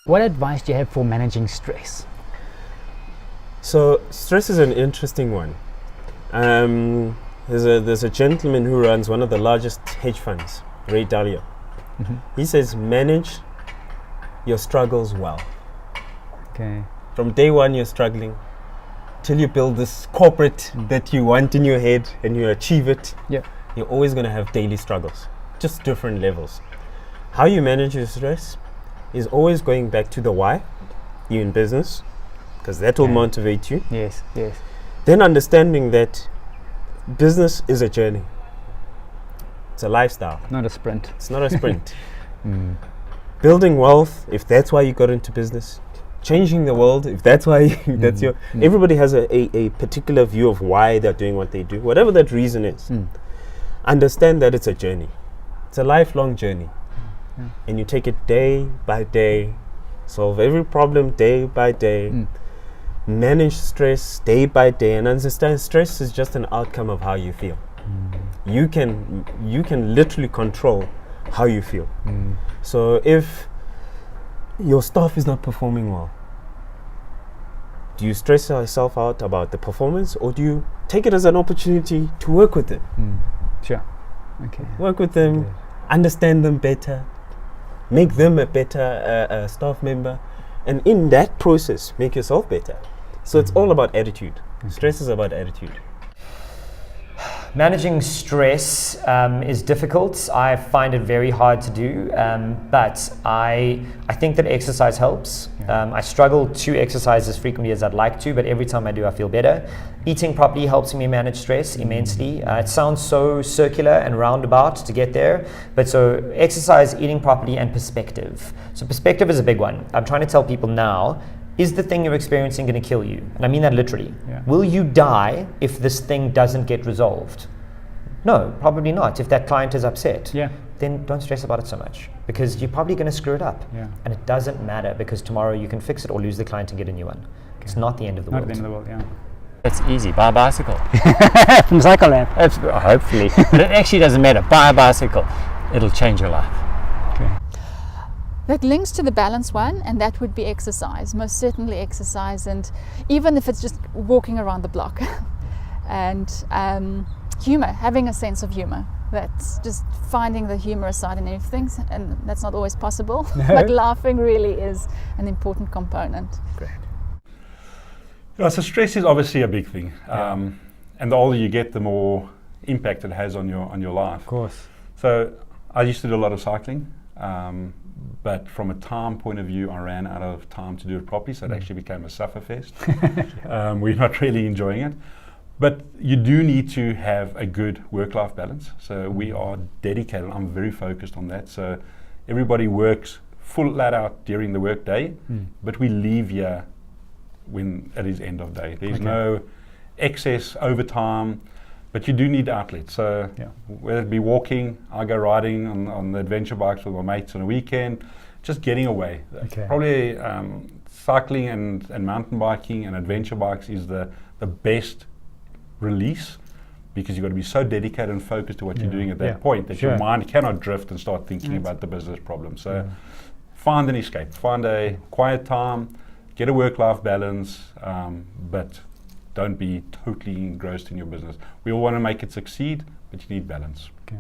What advice do you have for managing stress? So stress is an interesting one. There's a gentleman who runs one of the largest hedge funds, Ray Dalio. Mm-hmm. He says, manage your struggles well. Okay. From day one, you're struggling till you build this corporate that you want in your head and you achieve it. Yeah. You're always going to have daily struggles, just different levels. How you manage your stress is always going back to the why you're in business, because that will motivate you. Yes, yes. Then understanding that business is a journey. It's a lifestyle. Not a sprint. It's not a sprint. Building wealth, if that's why you got into business. Changing the world, if that's why that's your. Everybody has a particular view of why they're doing what they do, whatever that reason is. Understand that it's a journey. It's a lifelong journey. And you take it day by day, solve every problem day by day, manage stress day by day, and understand stress is just an outcome of how you feel. You can literally control how you feel. So if your staff is not performing well, do you stress yourself out about the performance, or do you take it as an opportunity to work with them? Sure. Okay. Work with them, understand them better, make them a better staff member, and in that process, make yourself better. So it's all about attitude. Stress is about attitude. Managing stress is difficult. I find it very hard to do, but I think that exercise helps. I struggle to exercise as frequently as I'd like to, but every time I do, I feel better. Eating properly helps me manage stress immensely. It sounds so circular and roundabout to get there, but so exercise, eating properly, and perspective. So perspective is a big one. I'm trying to tell people now, is the thing you're experiencing going to kill you? And I mean that literally. Will you die if this thing doesn't get resolved? No, probably not. If that client is upset, then don't stress about it so much, because you're probably going to screw it up. And it doesn't matter, because tomorrow you can fix it or lose the client and get a new one. It's not the end of the world. Not the end of the world, It's easy. Buy a bicycle. From Cycle Lab. Hopefully. But it actually doesn't matter. Buy a bicycle. It'll change your life. Okay. That links to the balance one, and that would be exercise, most certainly exercise, and even if it's just walking around the block. And humor, having a sense of humor. That's just finding the humorous side in everything, and that's not always possible, but laughing really is an important component. Great. So stress is obviously a big thing, and the older you get, the more impact it has on your life. Of course. So I used to do a lot of cycling, but from a time point of view, I ran out of time to do it properly, so it actually became a sufferfest. We're not really enjoying it. But you do need to have a good work-life balance. So we are dedicated. I'm very focused on that. So everybody works full flat out during the work day, but we leave here when it is end of day. There's no excess overtime, but you do need outlets. So whether it be walking, I go riding on the adventure bikes with my mates on a weekend, just getting away. Probably cycling and mountain biking and adventure bikes is the best release, because you've got to be so dedicated and focused to what you're doing at that point that your mind cannot drift and start thinking about the business problem. So find an escape, find a quiet time, get a work-life balance, but don't be totally engrossed in your business. We all want to make it succeed, but you need balance. Okay.